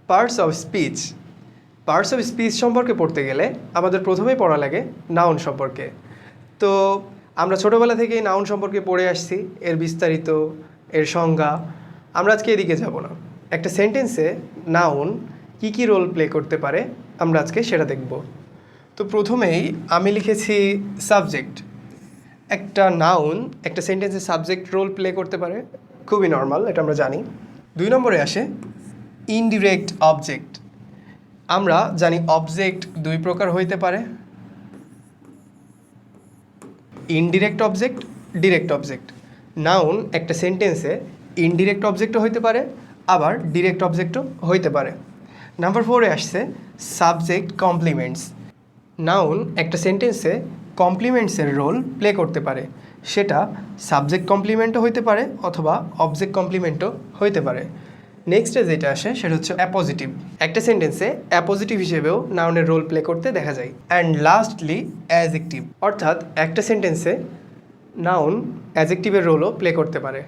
Parts of speech. Parts of speech সম্পর্কে পড়তে গেলে আমাদের প্রথমেই পড়া লাগে নাউন সম্পর্কে। তো আমরা ছোটোবেলা থেকেই নাউন সম্পর্কে পড়ে আসছি, এর বিস্তারিত, এর সংজ্ঞা। আমরা আজকে এদিকে যাব না। একটা সেন্টেন্সে নাউন কী কী রোল প্লে করতে পারে আমরা আজকে সেটা দেখব। তো প্রথমেই আমি লিখেছি সাবজেক্ট। একটা নাউন একটা সেন্টেন্সে সাবজেক্ট রোল প্লে করতে পারে, খুবই নর্মাল, এটা আমরা জানি। 2 নম্বরে আসে ইনডিরেক্ট অবজেক্ট। আমরা জানি অবজেক্ট 2 প্রকার হইতে পারে, indirect object, direct object. Noun একটা সেন্টেন্সে ইনডিরেক্ট অবজেক্টও হইতে পারে, আবার ডিরেক্ট অবজেক্টও হইতে পারে। নাম্বার 4-এ আসছে সাবজেক্ট কমপ্লিমেন্টস। নাউন একটা সেন্টেন্সে কমপ্লিমেন্টসের রোল প্লে করতে পারে, সেটা সাবজেক্ট কমপ্লিমেন্টও হইতে পারে অথবা অবজেক্ট কমপ্লিমেন্টও হইতে পারে। নেক্সটে যেটা আসে সেটা হচ্ছে অ্যাপোজিটিভ। একটা সেন্টেন্সে অ্যাপোজিটিভ হিসেবেও নাউনের রোল প্লে করতে দেখা যায়। অ্যান্ড লাস্টলি অ্যাজেক্টিভ, অর্থাৎ একটা সেন্টেন্সে নাউন অ্যাজেক্টিভের রোলও প্লে করতে পারে।